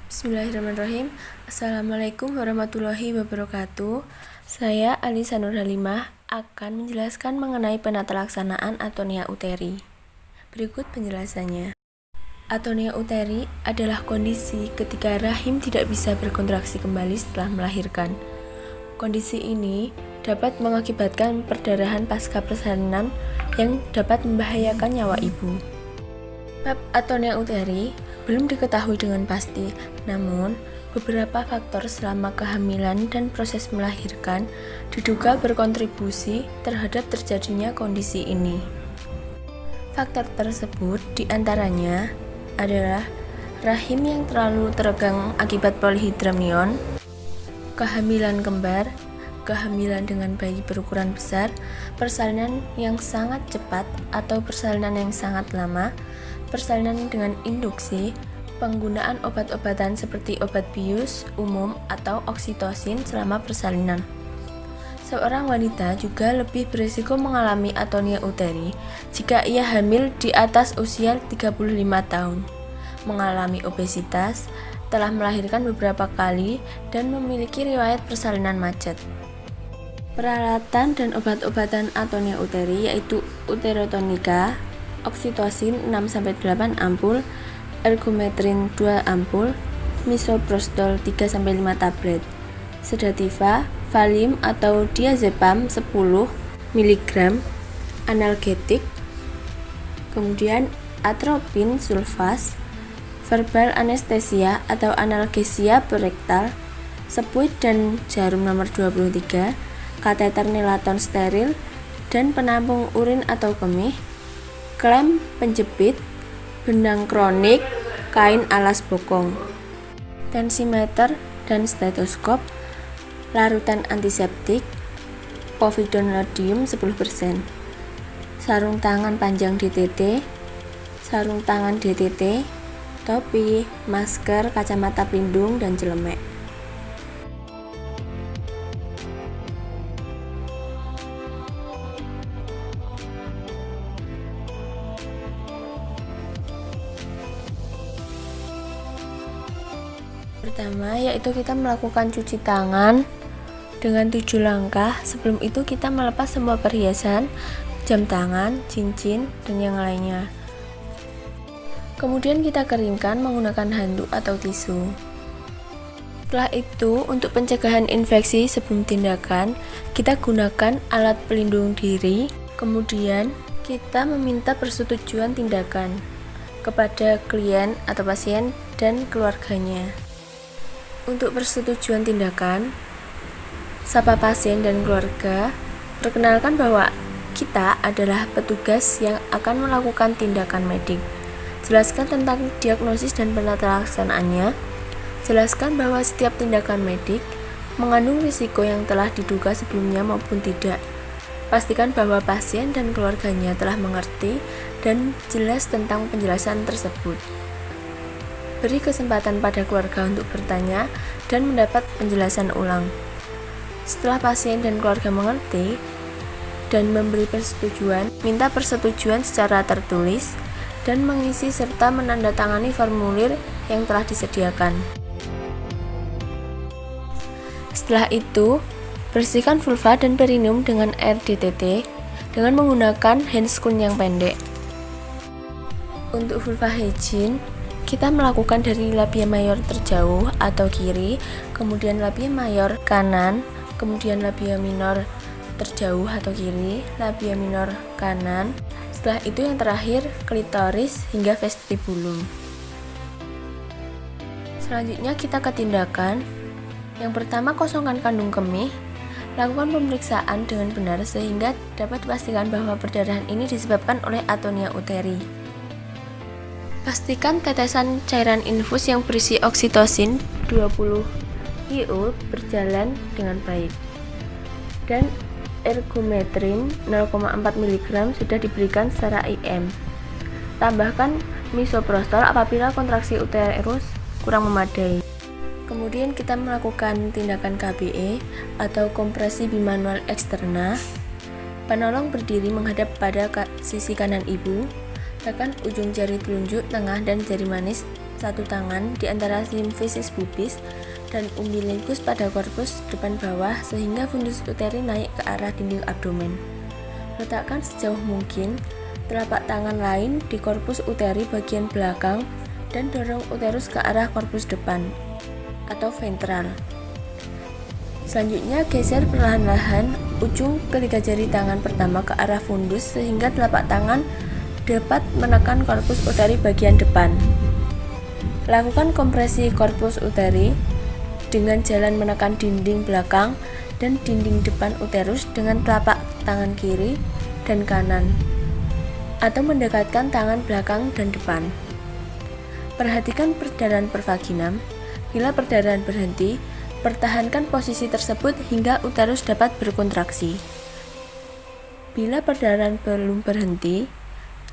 Bismillahirrahmanirrahim. Assalamualaikum warahmatullahi wabarakatuh. Saya Alisa Nur Halimah akan menjelaskan mengenai penata laksanaan atonia uteri. Berikut penjelasannya. Atonia uteri adalah kondisi ketika rahim tidak bisa berkontraksi kembali setelah melahirkan. Kondisi ini dapat mengakibatkan perdarahan pasca persalinan yang dapat membahayakan nyawa ibu. Bab atonia uteri belum diketahui dengan pasti, namun beberapa faktor selama kehamilan dan proses melahirkan diduga berkontribusi terhadap terjadinya kondisi ini. Faktor tersebut diantaranya adalah rahim yang terlalu teregang akibat polihidramnion, kehamilan kembar, kehamilan dengan bayi berukuran besar, persalinan yang sangat cepat atau persalinan yang sangat lama, persalinan dengan induksi, penggunaan obat-obatan seperti obat bius umum atau oksitosin selama persalinan. Seorang wanita juga lebih berisiko mengalami atonia uteri jika ia hamil di atas usia 35 tahun, mengalami obesitas, telah melahirkan beberapa kali, dan memiliki riwayat persalinan macet. Peralatan dan obat-obatan atonia uteri yaitu uterotonika, oksitosin 6-8 ampul, ergometrin 2 ampul, misoprostol 3-5 tablet, sedativa, Valium atau diazepam 10 mg, analgetik, kemudian atropin sulfas, verbal anestesia atau analgesia perektal, sepuit dan jarum nomor 23, kateter nelaton steril, dan penampung urin atau kemih, klem penjepit, benang kronik, kain alas bokong, tensimeter dan stetoskop, larutan antiseptik, povidone 10%, sarung tangan panjang DTT, sarung tangan DTT, topi, masker, kacamata pelindung, dan celemek. Pertama, yaitu kita melakukan cuci tangan dengan 7 langkah. Sebelum itu kita melepas semua perhiasan, jam tangan, cincin, dan yang lainnya. Kemudian kita keringkan menggunakan handuk atau tisu. Setelah itu, untuk pencegahan infeksi sebelum tindakan, kita gunakan alat pelindung diri. Kemudian, kita meminta persetujuan tindakan kepada klien atau pasien dan keluarganya. Untuk persetujuan tindakan, sapa pasien dan keluarga, perkenalkan bahwa kita adalah petugas yang akan melakukan tindakan medik. Jelaskan tentang diagnosis dan penata laksanaannya. Jelaskan bahwa setiap tindakan medik mengandung risiko yang telah diduga sebelumnya maupun tidak. Pastikan bahwa pasien dan keluarganya telah mengerti dan jelas tentang penjelasan tersebut. Beri kesempatan pada keluarga untuk bertanya dan mendapat penjelasan ulang. Setelah pasien dan keluarga mengerti dan memberi persetujuan, minta persetujuan secara tertulis dan mengisi serta menandatangani formulir yang telah disediakan. Setelah itu, bersihkan vulva dan perineum dengan air DTT dengan menggunakan handscoon yang pendek. Untuk vulva hygiene, kita melakukan dari labia mayor terjauh atau kiri, kemudian labia mayor kanan, kemudian labia minor terjauh atau kiri, labia minor kanan. Setelah itu yang terakhir klitoris hingga vestibulum. Selanjutnya kita ke tindakan. Yang pertama, kosongkan kandung kemih. Lakukan pemeriksaan dengan benar sehingga dapat dipastikan bahwa perdarahan ini disebabkan oleh atonia uteri. Pastikan tetesan cairan infus yang berisi oksitosin 20 IU berjalan dengan baik. Dan ergometrin 0,4 mg sudah diberikan secara IM. Tambahkan misoprostol apabila kontraksi uterus kurang memadai. Kemudian kita melakukan tindakan KBE atau kompresi bimanual eksterna. Penolong berdiri menghadap pada sisi kanan ibu. Tekan ujung jari telunjuk, tengah, dan jari manis satu tangan di antara simfisis pubis dan umbilikus pada korpus depan bawah sehingga fundus uteri naik ke arah dinding abdomen. Letakkan sejauh mungkin telapak tangan lain di korpus uteri bagian belakang dan dorong uterus ke arah korpus depan atau ventral. Selanjutnya geser perlahan-lahan ujung ketiga jari tangan pertama ke arah fundus sehingga telapak tangan dapat menekan korpus uteri bagian depan. Lakukan kompresi korpus uteri dengan jalan menekan dinding belakang dan dinding depan uterus dengan telapak tangan kiri dan kanan atau mendekatkan tangan belakang dan depan. Perhatikan perdarahan per vaginam. Bila perdarahan berhenti, pertahankan posisi tersebut hingga uterus dapat berkontraksi. Bila perdarahan belum berhenti,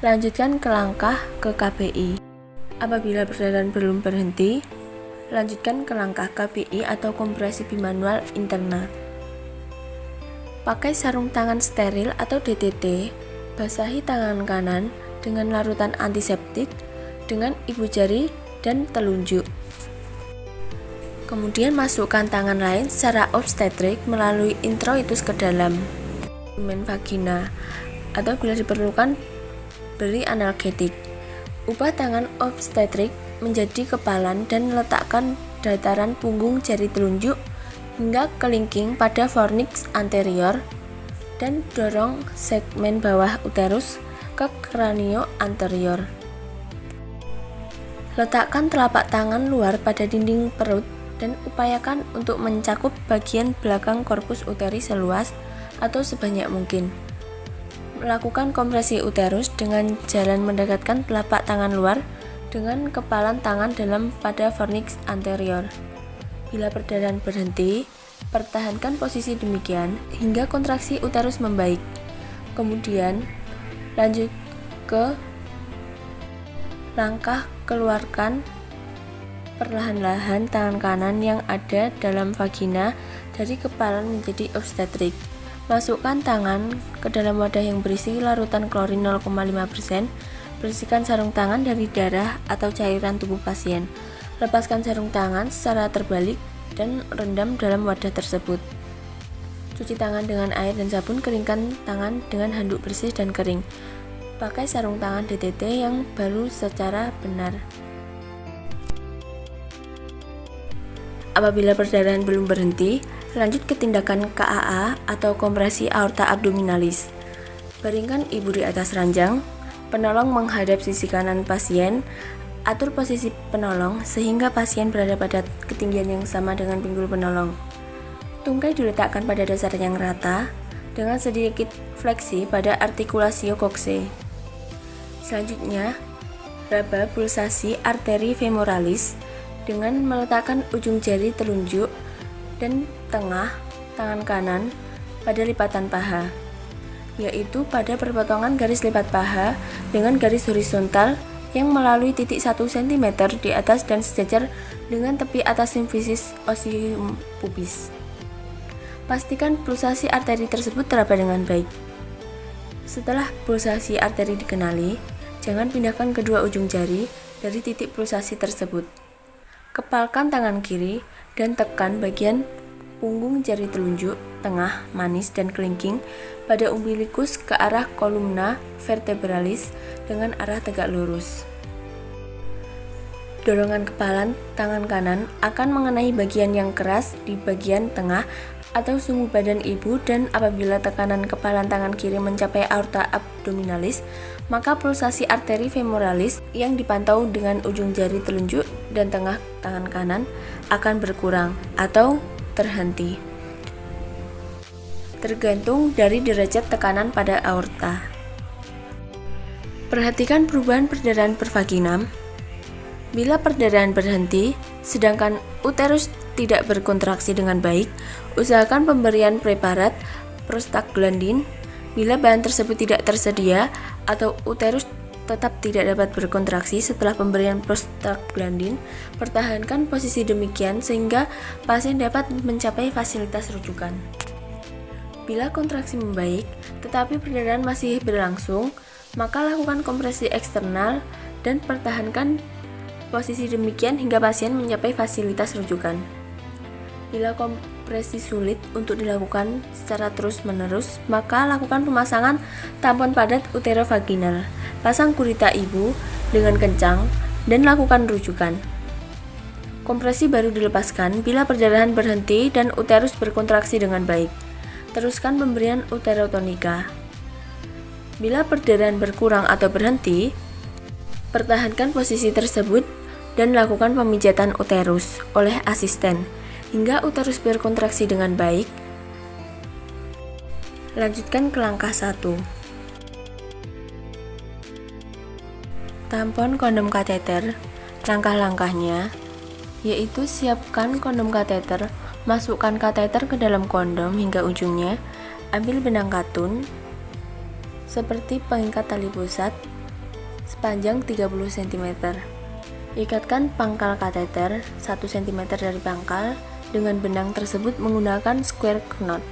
lanjutkan ke langkah ke KBI. Apabila perdarahan belum berhenti, lanjutkan ke langkah KBI atau kompresi bimanual interna. Pakai sarung tangan steril atau DTT, basahi tangan kanan dengan larutan antiseptik dengan ibu jari dan telunjuk. Kemudian masukkan tangan lain secara obstetrik melalui introitus ke dalam lumen vagina atau bila diperlukan beri analgetik. Ubah tangan obstetrik menjadi kepalan dan letakkan dataran punggung jari telunjuk hingga kelingking pada fornix anterior dan dorong segmen bawah uterus ke kranio anterior. Letakkan telapak tangan luar pada dinding perut dan upayakan untuk mencakup bagian belakang korpus uteri seluas atau sebanyak mungkin. Lakukan kompresi uterus dengan jalan mendekatkan telapak tangan luar dengan kepalan tangan dalam pada fornix anterior. Bila perdarahan berhenti, pertahankan posisi demikian hingga kontraksi uterus membaik. Kemudian, lanjut ke langkah keluarkan perlahan-lahan tangan kanan yang ada dalam vagina dari kepalan menjadi obstetrik. Masukkan tangan ke dalam wadah yang berisi larutan klorin 0,5%. Bersihkan sarung tangan dari darah atau cairan tubuh pasien. Lepaskan sarung tangan secara terbalik dan rendam dalam wadah tersebut. Cuci tangan dengan air dan sabun, keringkan tangan dengan handuk bersih dan kering. Pakai sarung tangan DTT yang baru secara benar. Apabila perdarahan belum berhenti, lanjut ke tindakan KAA atau kompresi aorta abdominalis. Baringkan ibu di atas ranjang, penolong menghadap sisi kanan pasien, atur posisi penolong sehingga pasien berada pada ketinggian yang sama dengan pinggul penolong. Tungkai diletakkan pada dasar yang rata dengan sedikit fleksi pada artikulasio kokse. Selanjutnya, raba pulsasi arteri femoralis dengan meletakkan ujung jari telunjuk dan tengah tangan kanan pada lipatan paha, yaitu pada perpotongan garis lipat paha dengan garis horizontal yang melalui titik 1 cm di atas dan sejajar dengan tepi atas simfisis osium pubis. Pastikan pulsasi arteri tersebut teraba dengan baik. Setelah pulsasi arteri dikenali, jangan pindahkan kedua ujung jari dari titik pulsasi tersebut. Kepalkan tangan kiri dan tekan bagian punggung jari telunjuk, tengah, manis, dan kelingking pada umbilikus ke arah kolumna vertebralis dengan arah tegak lurus. Dorongan kepalan tangan kanan akan mengenai bagian yang keras di bagian tengah atau sumbu badan ibu, dan apabila tekanan kepalan tangan kiri mencapai aorta abdominalis, maka pulsasi arteri femoralis yang dipantau dengan ujung jari telunjuk dan tengah tangan kanan akan berkurang atau terhenti, tergantung dari derajat tekanan pada aorta. Perhatikan perubahan perdarahan per vaginam. Bila perdarahan berhenti, sedangkan uterus tidak berkontraksi dengan baik, usahakan pemberian preparat prostaglandin. Bila bahan tersebut tidak tersedia atau uterus tetap tidak dapat berkontraksi setelah pemberian prostaglandin, pertahankan posisi demikian sehingga pasien dapat mencapai fasilitas rujukan. Bila kontraksi membaik, tetapi perdarahan masih berlangsung, maka lakukan kompresi eksternal dan pertahankan posisi demikian hingga pasien mencapai fasilitas rujukan. Bila kompresi sulit untuk dilakukan secara terus-menerus, maka lakukan pemasangan tampon padat uterovaginal. Pasang gurita ibu dengan kencang dan lakukan rujukan. Kompresi baru dilepaskan bila perdarahan berhenti dan uterus berkontraksi dengan baik. Teruskan pemberian uterotonika. Bila perdarahan berkurang atau berhenti, pertahankan posisi tersebut dan lakukan pemijatan uterus oleh asisten hingga uterus berkontraksi dengan baik. Lanjutkan ke langkah 1. Tampon kondom kateter. Langkah-langkahnya yaitu siapkan kondom kateter, masukkan kateter ke dalam kondom hingga ujungnya, ambil benang katun seperti pengikat tali pusat sepanjang 30 cm. Ikatkan pangkal kateter 1 cm dari pangkal dengan benang tersebut menggunakan square knot.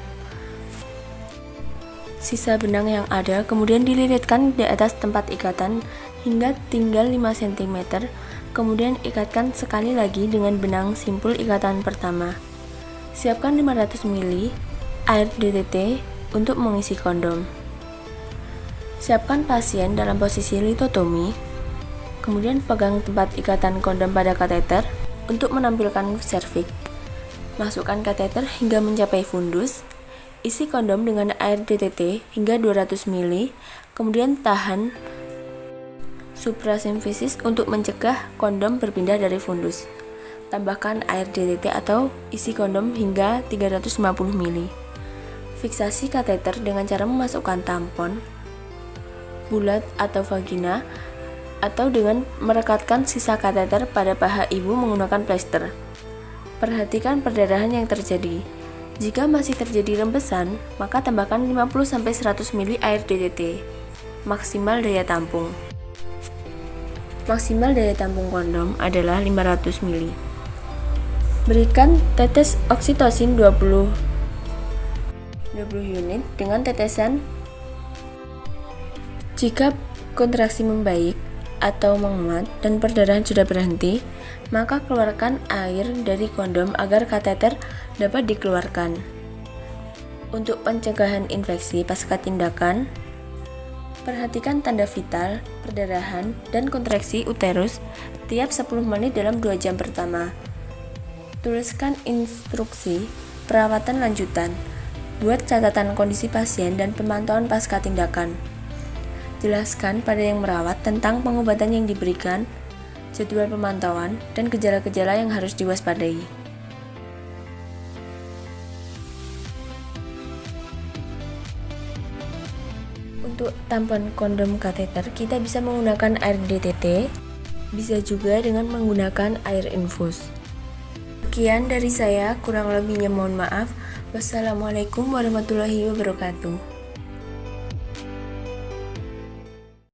Sisa benang yang ada kemudian dililitkan di atas tempat ikatan hingga tinggal 5 cm. Kemudian ikatkan sekali lagi dengan benang simpul ikatan pertama. Siapkan 500 ml air DTT untuk mengisi kondom. Siapkan pasien dalam posisi litotomi. Kemudian pegang tempat ikatan kondom pada kateter untuk menampilkan serviks. Masukkan kateter hingga mencapai fundus. Isi kondom dengan air DTT hingga 200 ml. Kemudian tahan suprasimfisis untuk mencegah kondom berpindah dari fundus. Tambahkan air DTT atau isi kondom hingga 350 ml. Fiksasi kateter dengan cara memasukkan tampon bulat atau vagina atau dengan merekatkan sisa kateter pada paha ibu menggunakan plester. Perhatikan perdarahan yang terjadi. Jika masih terjadi rembesan, maka tambahkan 50-100 ml air DTT. Maksimal daya tampung. Maksimal daya tampung kondom adalah 500 ml. Berikan tetes oksitosin 20 unit dengan tetesan. Jika kontraksi membaik atau menguat dan perdarahan sudah berhenti, maka keluarkan air dari kondom agar kateter dapat dikeluarkan. Untuk pencegahan infeksi pasca tindakan, perhatikan tanda vital, perdarahan, dan kontraksi uterus tiap 10 menit dalam 2 jam pertama. Tuliskan instruksi perawatan lanjutan. Buat catatan kondisi pasien dan pemantauan pasca tindakan. Jelaskan pada yang merawat tentang pengobatan yang diberikan, jadwal pemantauan, dan gejala-gejala yang harus diwaspadai. Untuk tampon kondom kateter, kita bisa menggunakan air DTT, bisa juga dengan menggunakan air infus. Sekian dari saya, kurang lebihnya mohon maaf. Wassalamualaikum warahmatullahi wabarakatuh.